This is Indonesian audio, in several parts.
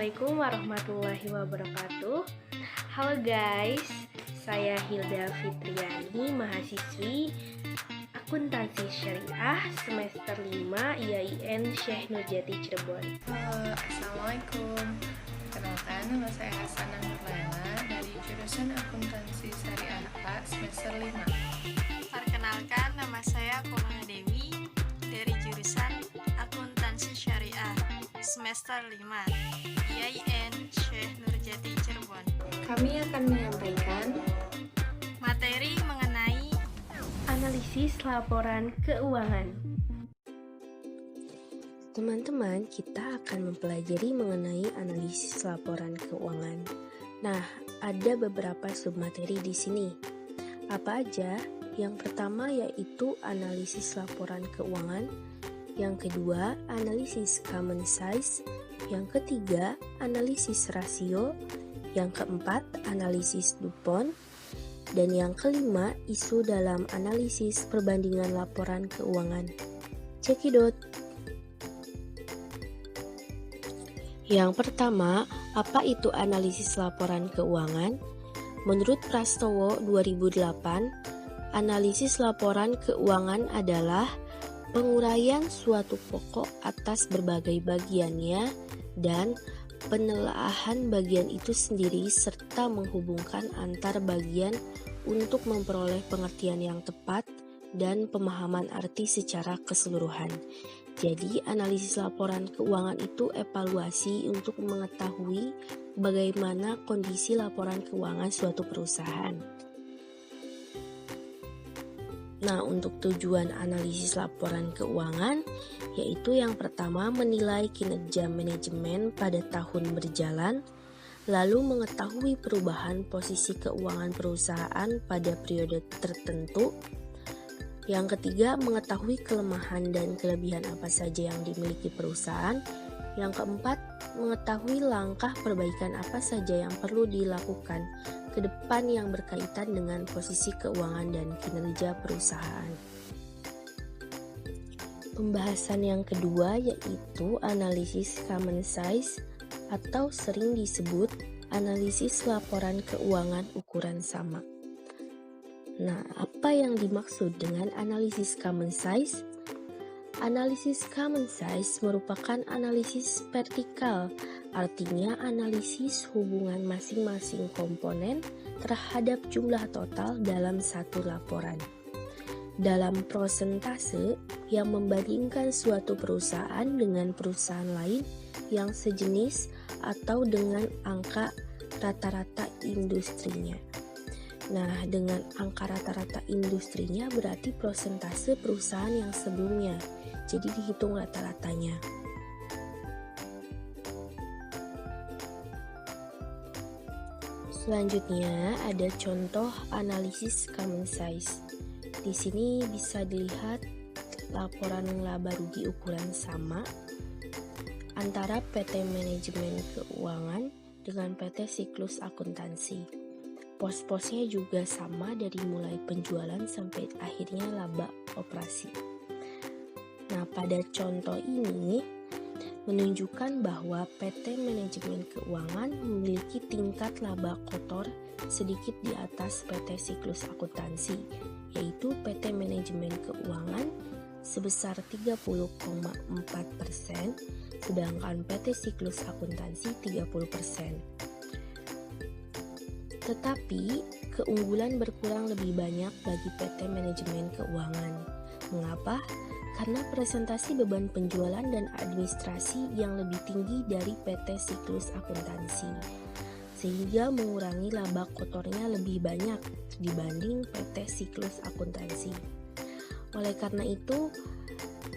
Assalamualaikum warahmatullahi wabarakatuh. Halo guys, saya Hilda Fitriani, mahasiswi Akuntansi Syariah semester 5 IAIN Syekh Nurjati Cirebon. Assalamualaikum. Kenalkan, nama saya Hasanah Nurlana dari jurusan Akuntansi Syariah A semester 5. Perkenalkan, nama saya Komana Dewi dari jurusan Akuntansi Syariah semester 5 IAIN Syekh Nurjati Cirebon. Kami akan menyampaikan materi mengenai analisis laporan keuangan. Teman-teman, kita akan mempelajari mengenai analisis laporan keuangan. Nah, ada beberapa submateri di sini. Apa aja? Yang pertama yaitu analisis laporan keuangan. Yang kedua, analisis common size. Yang ketiga, analisis rasio. Yang keempat, analisis DuPont. Dan yang kelima, isu dalam analisis perbandingan laporan keuangan. Cekidot. Yang pertama, apa itu analisis laporan keuangan? Menurut Prastowo 2008, analisis laporan keuangan adalah penguraian suatu pokok atas berbagai bagiannya dan penelaahan bagian itu sendiri serta menghubungkan antar bagian untuk memperoleh pengertian yang tepat dan pemahaman arti secara keseluruhan. Jadi, analisis laporan keuangan itu evaluasi untuk mengetahui bagaimana kondisi laporan keuangan suatu perusahaan. Nah, untuk tujuan analisis laporan keuangan, yaitu yang pertama menilai kinerja manajemen pada tahun berjalan, lalu mengetahui perubahan posisi keuangan perusahaan pada periode tertentu. Yang ketiga, mengetahui kelemahan dan kelebihan apa saja yang dimiliki perusahaan. Yang keempat, mengetahui langkah perbaikan apa saja yang perlu dilakukan ke depan yang berkaitan dengan posisi keuangan dan kinerja perusahaan. Pembahasan yang kedua yaitu analisis common size atau sering disebut analisis laporan keuangan ukuran sama. Nah, apa yang dimaksud dengan analisis common size? Analisis common size merupakan analisis vertikal, artinya analisis hubungan masing-masing komponen terhadap jumlah total dalam satu laporan. Dalam prosentase yang membandingkan suatu perusahaan dengan perusahaan lain yang sejenis atau dengan angka rata-rata industrinya. Nah, dengan angka rata-rata industrinya berarti prosentase perusahaan yang sebelumnya. Jadi dihitung rata-ratanya. Selanjutnya ada contoh analisis common size. Di sini bisa dilihat laporan laba rugi ukuran sama antara PT Manajemen Keuangan dengan PT Siklus Akuntansi. Pos-posnya juga sama dari mulai penjualan sampai akhirnya laba operasi. Nah, pada contoh ini menunjukkan bahwa PT Manajemen Keuangan memiliki tingkat laba kotor sedikit di atas PT Siklus Akuntansi, yaitu PT Manajemen Keuangan sebesar 30,4%, sedangkan PT Siklus Akuntansi 30%. Tetapi, keunggulan berkurang lebih banyak bagi PT Manajemen Keuangan. Mengapa? Karena presentasi beban penjualan dan administrasi yang lebih tinggi dari PT Siklus Akuntansi, sehingga mengurangi laba kotornya lebih banyak dibanding PT Siklus Akuntansi. Oleh karena itu,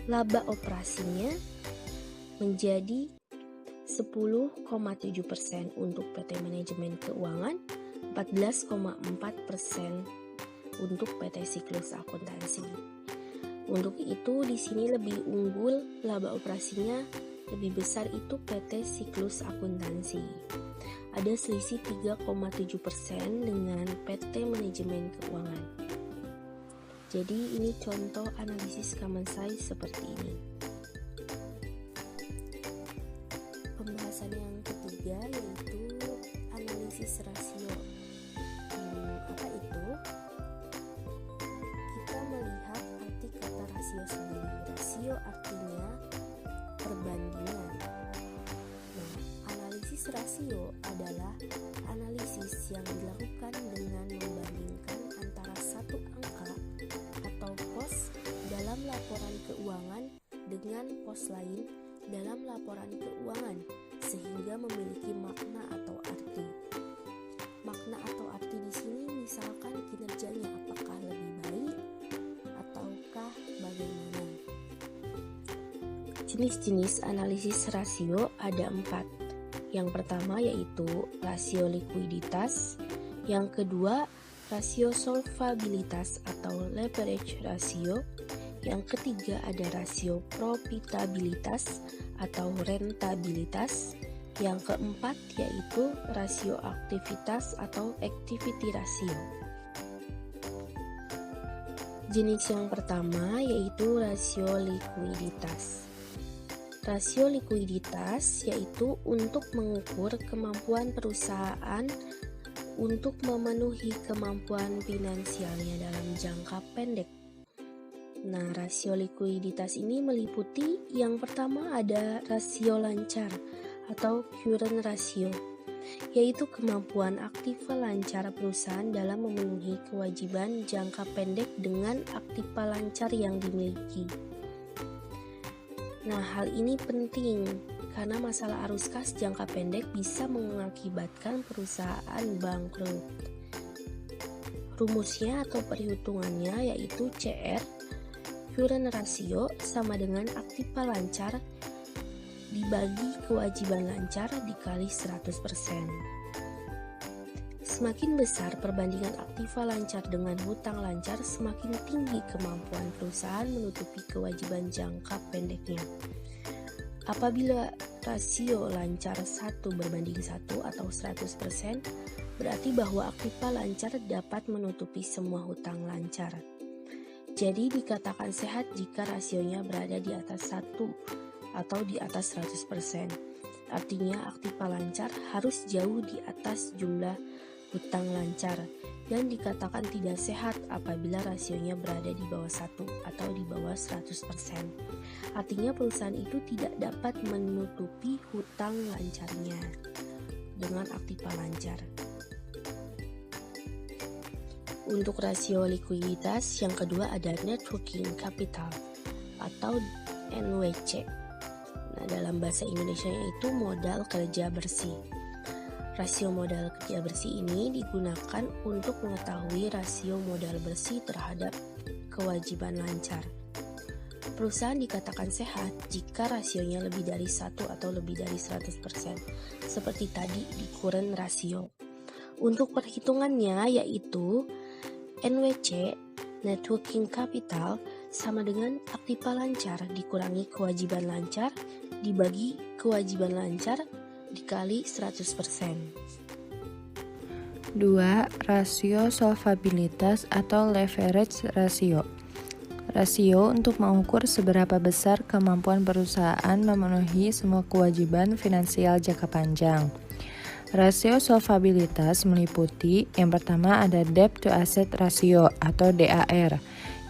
laba operasinya menjadi 10,7% untuk PT Manajemen Keuangan, 14,4% untuk PT Siklus Akuntansi. Untuk itu di sini lebih unggul laba operasinya lebih besar itu PT Siklus Akuntansi. Ada selisih 3,7% dengan PT Manajemen Keuangan. Jadi ini contoh analisis common size seperti ini. Pembahasan yang ketiga rasio adalah analisis yang dilakukan dengan membandingkan antara satu angka atau pos dalam laporan keuangan dengan pos lain dalam laporan keuangan sehingga memiliki makna atau arti. Makna atau arti di sini misalkan kinerjanya apakah lebih baik ataukah bagaimana. Jenis-jenis analisis rasio ada 4. Yang pertama yaitu rasio likuiditas, yang kedua rasio solvabilitas atau leverage ratio, yang ketiga ada rasio profitabilitas atau rentabilitas, yang keempat yaitu rasio aktivitas atau activity ratio. Jenis yang pertama yaitu rasio likuiditas. Rasio likuiditas yaitu untuk mengukur kemampuan perusahaan untuk memenuhi kemampuan finansialnya dalam jangka pendek. Nah, rasio likuiditas ini meliputi yang pertama ada rasio lancar atau current ratio, yaitu kemampuan aktiva lancar perusahaan dalam memenuhi kewajiban jangka pendek dengan aktiva lancar yang dimiliki. Nah, hal ini penting karena masalah arus kas jangka pendek bisa mengakibatkan perusahaan bangkrut. Rumusnya atau perhitungannya yaitu CR, current ratio, sama dengan aktiva lancar dibagi kewajiban lancar dikali 100%. Semakin besar perbandingan aktiva lancar dengan hutang lancar, semakin tinggi kemampuan perusahaan menutupi kewajiban jangka pendeknya. Apabila rasio lancar 1 berbanding 1 atau 100%, berarti bahwa aktiva lancar dapat menutupi semua hutang lancar. Jadi dikatakan sehat jika rasionya berada di atas 1 atau di atas 100%. Artinya aktiva lancar harus jauh di atas jumlah hutang lancar, dan dikatakan tidak sehat apabila rasionya berada di bawah 1 atau di bawah 100%. Artinya perusahaan itu tidak dapat menutupi hutang lancarnya dengan aktiva lancar. Untuk rasio likuiditas yang kedua ada net working capital atau NWC. Nah, dalam bahasa Indonesia itu modal kerja bersih. Rasio modal kerja bersih ini digunakan untuk mengetahui rasio modal bersih terhadap kewajiban lancar. Perusahaan dikatakan sehat jika rasionya lebih dari 1 atau lebih dari 100%, seperti tadi di current ratio. Untuk perhitungannya yaitu NWC, net working capital, sama dengan aktiva lancar dikurangi kewajiban lancar dibagi kewajiban lancar dikali 100%. 2. Rasio solvabilitas atau leverage ratio. Rasio untuk mengukur seberapa besar kemampuan perusahaan memenuhi semua kewajiban finansial jangka panjang. Rasio solvabilitas meliputi yang pertama ada debt to asset ratio atau DAR,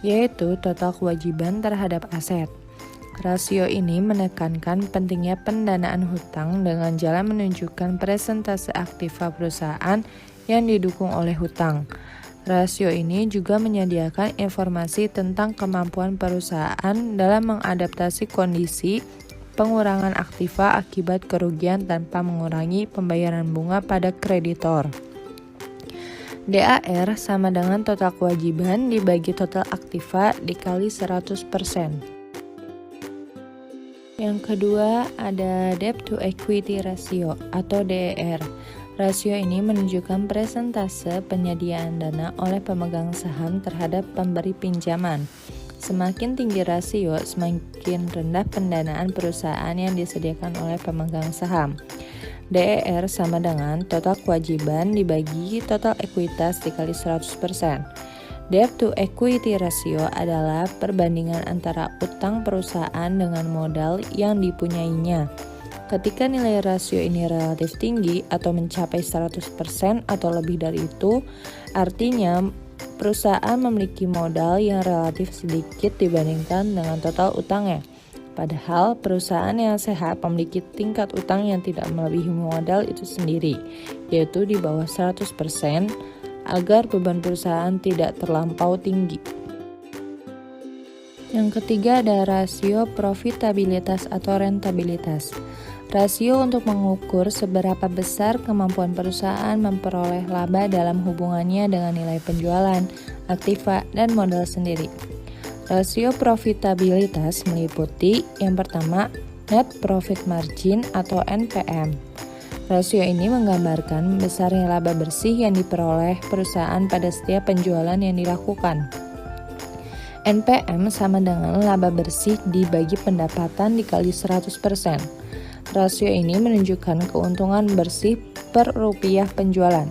yaitu total kewajiban terhadap aset. Rasio ini menekankan pentingnya pendanaan hutang dengan jalan menunjukkan persentase aktiva perusahaan yang didukung oleh hutang. Rasio ini juga menyediakan informasi tentang kemampuan perusahaan dalam mengadaptasi kondisi pengurangan aktiva akibat kerugian tanpa mengurangi pembayaran bunga pada kreditor. DAR sama dengan total kewajiban dibagi total aktiva dikali 100%. Yang kedua ada debt to equity ratio atau DER. Rasio ini menunjukkan persentase penyediaan dana oleh pemegang saham terhadap pemberi pinjaman. Semakin tinggi rasio, semakin rendah pendanaan perusahaan yang disediakan oleh pemegang saham. DER sama dengan total kewajiban dibagi total ekuitas dikali 100%. Debt to equity ratio adalah perbandingan antara utang perusahaan dengan modal yang dipunyainya. Ketika nilai rasio ini relatif tinggi atau mencapai 100% atau lebih dari itu, artinya perusahaan memiliki modal yang relatif sedikit dibandingkan dengan total utangnya. Padahal perusahaan yang sehat memiliki tingkat utang yang tidak melebihi modal itu sendiri, yaitu di bawah 100% agar beban perusahaan tidak terlampau tinggi. Yang ketiga ada rasio profitabilitas atau rentabilitas. Rasio untuk mengukur seberapa besar kemampuan perusahaan memperoleh laba dalam hubungannya dengan nilai penjualan, aktiva, dan modal sendiri. Rasio profitabilitas meliputi yang pertama, net profit margin atau NPM. Rasio ini menggambarkan besarnya laba bersih yang diperoleh perusahaan pada setiap penjualan yang dilakukan. NPM sama dengan laba bersih dibagi pendapatan dikali 100%. Rasio ini menunjukkan keuntungan bersih per rupiah penjualan.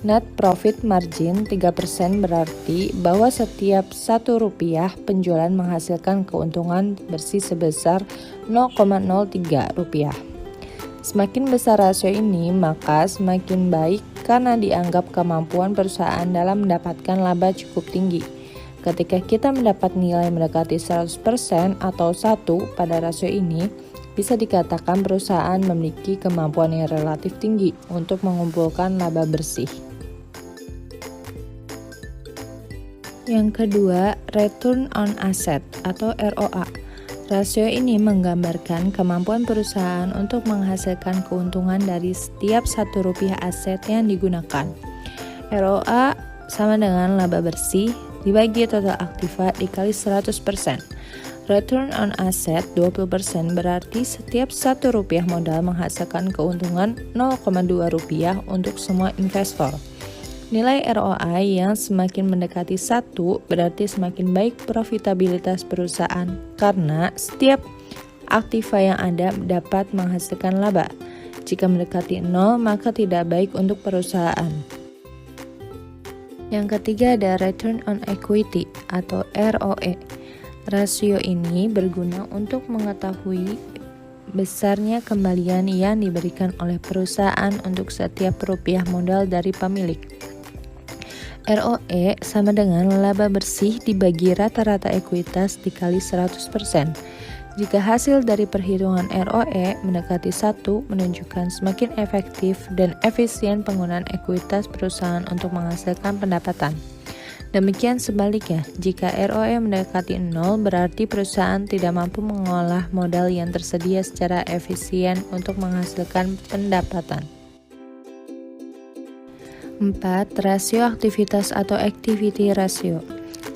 Net profit margin 3% berarti bahwa setiap 1 rupiah penjualan menghasilkan keuntungan bersih sebesar 0,03 rupiah. Semakin besar rasio ini, maka semakin baik karena dianggap kemampuan perusahaan dalam mendapatkan laba cukup tinggi. Ketika kita mendapat nilai mendekati 100% atau 1 pada rasio ini, bisa dikatakan perusahaan memiliki kemampuan yang relatif tinggi untuk mengumpulkan laba bersih. Yang kedua, return on asset atau ROA. Rasio ini menggambarkan kemampuan perusahaan untuk menghasilkan keuntungan dari setiap 1 rupiah aset yang digunakan. ROA sama dengan laba bersih dibagi total aktiva dikali 100%. Return on asset 20% berarti setiap 1 rupiah modal menghasilkan keuntungan 0,2 rupiah untuk semua investor. Nilai ROI yang semakin mendekati 1 berarti semakin baik profitabilitas perusahaan karena setiap aktiva yang ada dapat menghasilkan laba. Jika mendekati 0 maka tidak baik untuk perusahaan. Yang ketiga ada return on equity atau ROE. Rasio ini berguna untuk mengetahui besarnya kembalian yang diberikan oleh perusahaan untuk setiap rupiah modal dari pemilik. ROE sama dengan laba bersih dibagi rata-rata ekuitas dikali 100%. Jika hasil dari perhitungan ROE mendekati 1 menunjukkan semakin efektif dan efisien penggunaan ekuitas perusahaan untuk menghasilkan pendapatan. Demikian sebaliknya, jika ROE mendekati 0 berarti perusahaan tidak mampu mengolah modal yang tersedia secara efisien untuk menghasilkan pendapatan. 4. Rasio aktivitas atau activity ratio.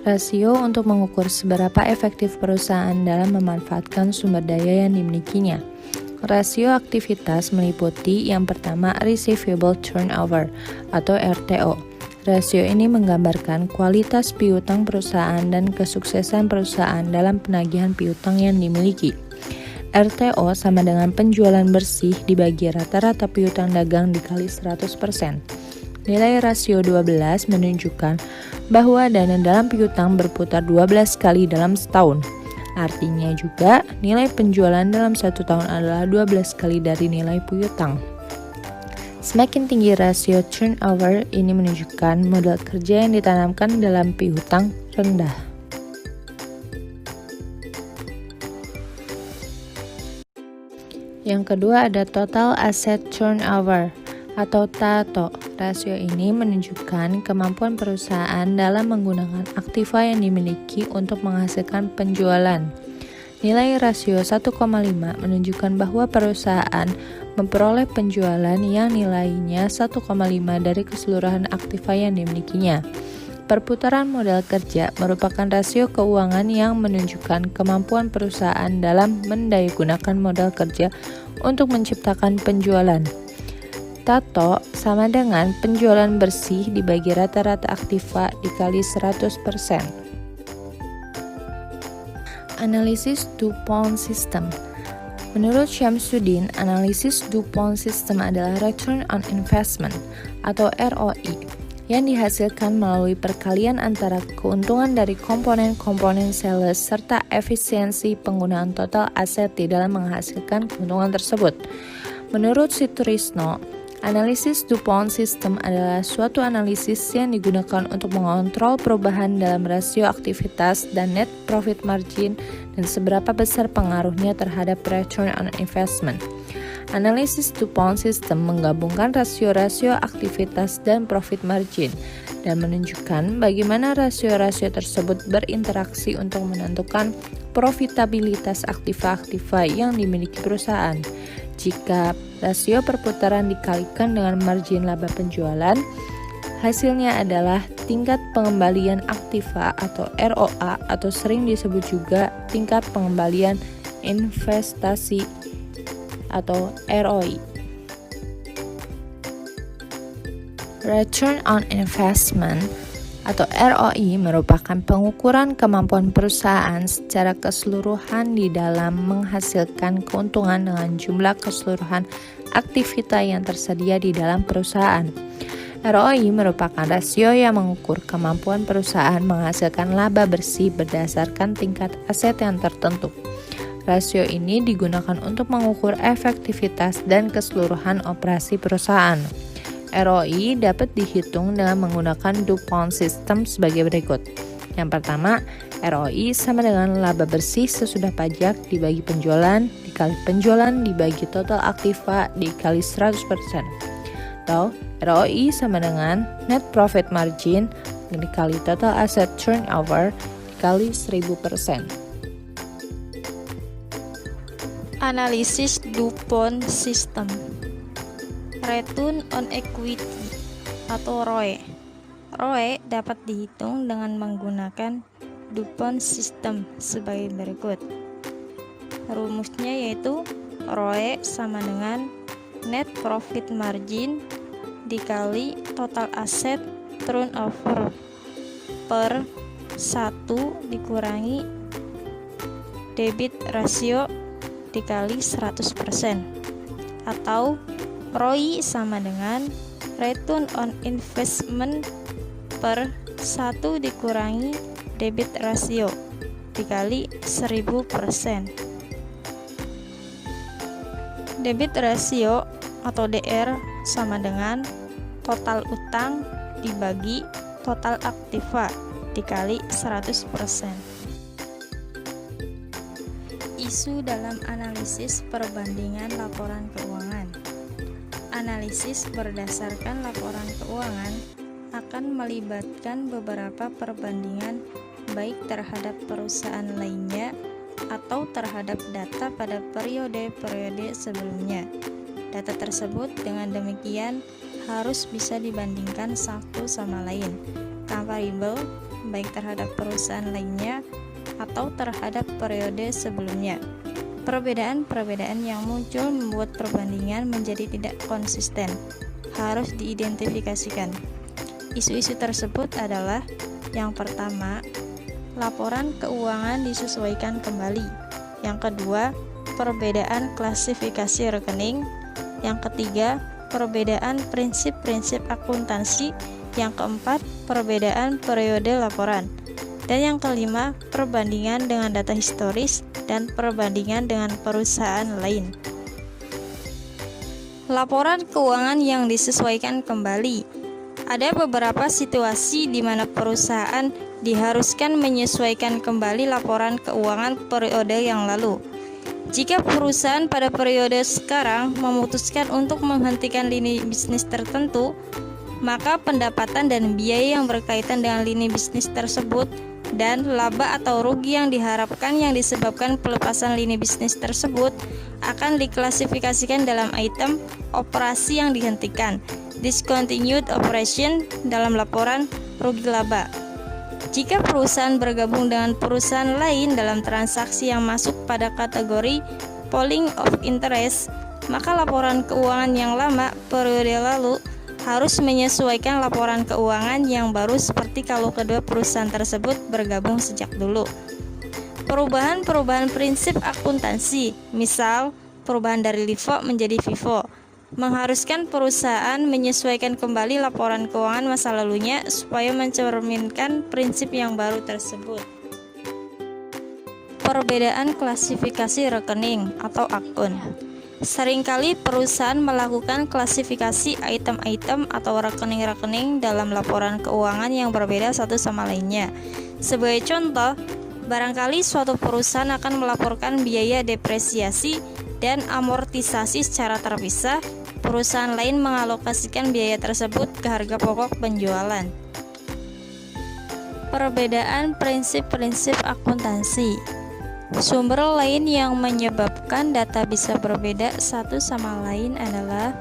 Rasio untuk mengukur seberapa efektif perusahaan dalam memanfaatkan sumber daya yang dimilikinya. Rasio aktivitas meliputi yang pertama receivable turnover atau RTO. Rasio ini menggambarkan kualitas piutang perusahaan dan kesuksesan perusahaan dalam penagihan piutang yang dimiliki. RTO sama dengan penjualan bersih dibagi rata-rata piutang dagang dikali 100%. Nilai rasio 12 menunjukkan bahwa dana dalam piutang berputar 12 kali dalam setahun. Artinya juga nilai penjualan dalam 1 tahun adalah 12 kali dari nilai piutang. Semakin tinggi rasio turnover ini menunjukkan modal kerja yang ditanamkan dalam piutang rendah. Yang kedua ada total asset turnover atau TATO. Rasio ini menunjukkan kemampuan perusahaan dalam menggunakan aktiva yang dimiliki untuk menghasilkan penjualan. Nilai rasio 1,5 menunjukkan bahwa perusahaan memperoleh penjualan yang nilainya 1,5 dari keseluruhan aktiva yang dimilikinya. Perputaran modal kerja merupakan rasio keuangan yang menunjukkan kemampuan perusahaan dalam mendayagunakan modal kerja untuk menciptakan penjualan. TATO sama dengan penjualan bersih dibagi rata-rata aktiva dikali 100%. Analisis DuPont System. Menurut Syamsuddin, analisis DuPont System adalah Return on Investment atau ROI yang dihasilkan melalui perkalian antara keuntungan dari komponen-komponen sales serta efisiensi penggunaan total aset di dalam menghasilkan keuntungan tersebut. Menurut Sutrisno, Analisis DuPont System adalah suatu analisis yang digunakan untuk mengontrol perubahan dalam rasio aktivitas dan net profit margin dan seberapa besar pengaruhnya terhadap return on investment. Analisis DuPont System menggabungkan rasio-rasio aktivitas dan profit margin dan menunjukkan bagaimana rasio-rasio tersebut berinteraksi untuk menentukan profitabilitas aktiva-aktiva yang dimiliki perusahaan. Jika rasio perputaran dikalikan dengan margin laba penjualan, hasilnya adalah tingkat pengembalian aktiva atau ROA atau sering disebut juga tingkat pengembalian investasi atau ROI. Return on investment atau ROI merupakan pengukuran kemampuan perusahaan secara keseluruhan di dalam menghasilkan keuntungan dengan jumlah keseluruhan aktivitas yang tersedia di dalam perusahaan. ROI merupakan rasio yang mengukur kemampuan perusahaan menghasilkan laba bersih berdasarkan tingkat aset yang tertentu. Rasio ini digunakan untuk mengukur efektivitas dan keseluruhan operasi perusahaan. ROI dapat dihitung dengan menggunakan DuPont System sebagai berikut. Yang pertama, ROI sama dengan laba bersih sesudah pajak dibagi penjualan dikali penjualan dibagi total aktiva dikali 100%. Atau ROI sama dengan net profit margin dikali total asset turnover dikali 1000%. Analisis DuPont System. Return on Equity atau ROE. ROE dapat dihitung dengan menggunakan DuPont System sebagai berikut. Rumusnya yaitu ROE sama dengan net profit margin dikali total asset turnover per 1 dikurangi debit ratio dikali 100%, atau ROI sama dengan return on investment per 1 dikurangi debit ratio dikali 1000%. Debit ratio atau DR sama dengan total utang dibagi total aktiva dikali 100%. Isu dalam analisis perbandingan laporan keuangan. Analisis berdasarkan laporan keuangan akan melibatkan beberapa perbandingan baik terhadap perusahaan lainnya atau terhadap data pada periode-periode sebelumnya. Data tersebut dengan demikian harus bisa dibandingkan satu sama lain, comparable baik terhadap perusahaan lainnya atau terhadap periode sebelumnya. Perbedaan-perbedaan yang muncul membuat perbandingan menjadi tidak konsisten, harus diidentifikasikan. Isu-isu tersebut adalah: yang pertama, laporan keuangan disesuaikan kembali. Yang kedua, perbedaan klasifikasi rekening. Yang ketiga, perbedaan prinsip-prinsip akuntansi. Yang keempat, perbedaan periode laporan. Dan yang kelima, perbandingan dengan data historis dan perbandingan dengan perusahaan lain. Laporan keuangan yang disesuaikan kembali. Ada beberapa situasi di mana perusahaan diharuskan menyesuaikan kembali laporan keuangan periode yang lalu. Jika perusahaan pada periode sekarang memutuskan untuk menghentikan lini bisnis tertentu, maka pendapatan dan biaya yang berkaitan dengan lini bisnis tersebut dan laba atau rugi yang diharapkan yang disebabkan pelepasan lini bisnis tersebut akan diklasifikasikan dalam item operasi yang dihentikan, discontinued operation, dalam laporan rugi laba. Jika perusahaan bergabung dengan perusahaan lain dalam transaksi yang masuk pada kategori pooling of interest, maka laporan keuangan yang lama periode lalu harus menyesuaikan laporan keuangan yang baru seperti kalau kedua perusahaan tersebut bergabung sejak dulu. Perubahan-perubahan prinsip akuntansi, misal perubahan dari LIFO menjadi FIFO, mengharuskan perusahaan menyesuaikan kembali laporan keuangan masa lalunya supaya mencerminkan prinsip yang baru tersebut. Perbedaan klasifikasi rekening atau akun. Seringkali perusahaan melakukan klasifikasi item-item atau rekening-rekening dalam laporan keuangan yang berbeda satu sama lainnya. Sebagai contoh, barangkali suatu perusahaan akan melaporkan biaya depresiasi dan amortisasi secara terpisah. Perusahaan lain mengalokasikan biaya tersebut ke harga pokok penjualan. Perbedaan prinsip-prinsip akuntansi. Sumber lain yang menyebabkan data bisa berbeda satu sama lain adalah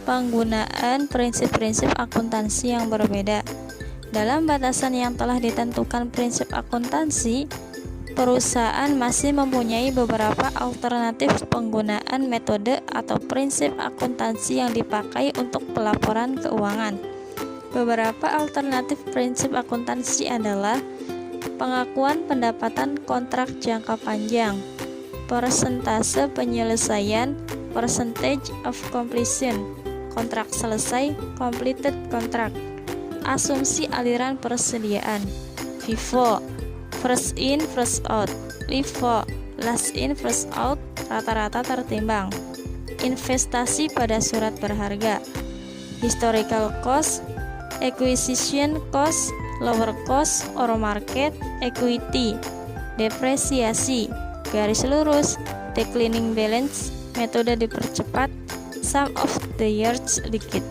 penggunaan prinsip-prinsip akuntansi yang berbeda. Dalam batasan yang telah ditentukan prinsip akuntansi, perusahaan masih mempunyai beberapa alternatif penggunaan metode atau prinsip akuntansi yang dipakai untuk pelaporan keuangan. Beberapa alternatif prinsip akuntansi adalah pengakuan pendapatan kontrak jangka panjang, persentase penyelesaian, percentage of completion, kontrak selesai, completed contract, asumsi aliran persediaan, FIFO, first in first out, LIFO, last in first out, rata-rata tertimbang, investasi pada surat berharga, historical cost, acquisition cost, lower cost or market, equity, depresiasi, garis lurus, declining balance, metode dipercepat, sum of the years liquid,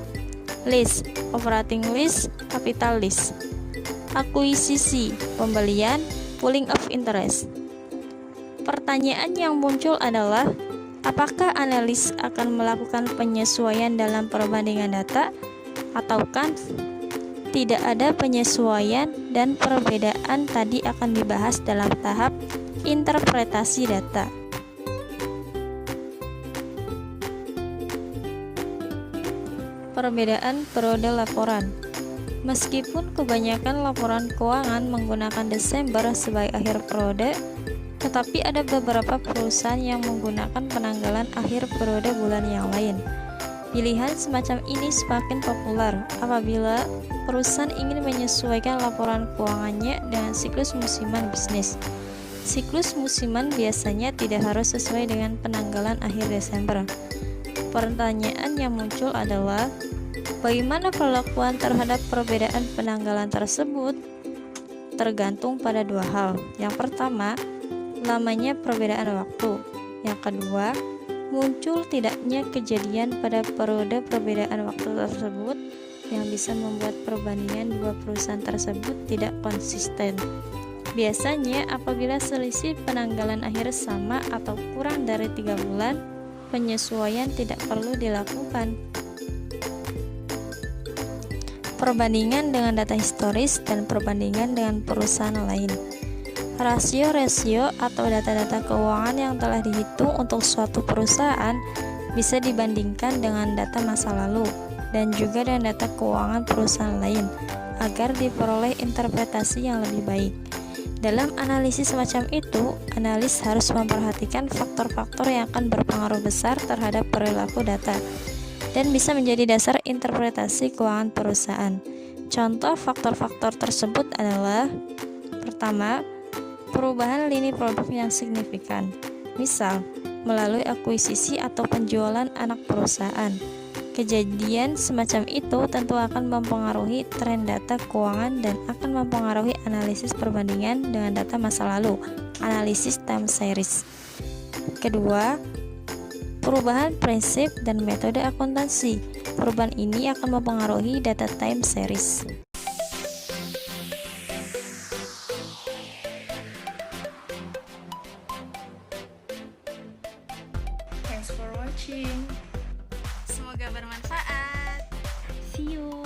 list, operating list, capital list, akuisisi, pembelian, pooling of interest. Pertanyaan yang muncul adalah, apakah analis akan melakukan penyesuaian dalam perbandingan data, ataukah tidak ada penyesuaian dan perbedaan tadi akan dibahas dalam tahap interpretasi data. Perbedaan periode laporan. Meskipun kebanyakan laporan keuangan menggunakan Desember sebagai akhir periode, tetapi ada beberapa perusahaan yang menggunakan penanggalan akhir periode bulan yang lain. Pilihan semacam ini semakin populer apabila perusahaan ingin menyesuaikan laporan keuangannya dengan siklus musiman bisnis. Siklus musiman biasanya tidak harus sesuai dengan penanggalan akhir Desember. Pertanyaan yang muncul adalah, bagaimana perlakuan terhadap perbedaan penanggalan tersebut? Tergantung pada dua hal. Yang pertama, lamanya perbedaan waktu. Yang kedua, muncul tidaknya kejadian pada periode perbedaan waktu tersebut yang bisa membuat perbandingan dua perusahaan tersebut tidak konsisten. Biasanya apabila selisih penanggalan akhir sama atau kurang dari 3 bulan, penyesuaian tidak perlu dilakukan. Perbandingan dengan data historis dan perbandingan dengan perusahaan lain. Rasio-rasio atau data-data keuangan yang telah dihitung untuk suatu perusahaan bisa dibandingkan dengan data masa lalu dan juga dengan data keuangan perusahaan lain agar diperoleh interpretasi yang lebih baik. Dalam analisis semacam itu, analis harus memperhatikan faktor-faktor yang akan berpengaruh besar terhadap perilaku data dan bisa menjadi dasar interpretasi keuangan perusahaan. Contoh faktor-faktor tersebut adalah: pertama, perubahan lini produk yang signifikan, misal melalui akuisisi atau penjualan anak perusahaan. Kejadian semacam itu tentu akan mempengaruhi tren data keuangan dan akan mempengaruhi analisis perbandingan dengan data masa lalu, analisis time series. Kedua, perubahan prinsip dan metode akuntansi. Perubahan ini akan mempengaruhi data time series. Thanks for watching. Semoga bermanfaat. See you.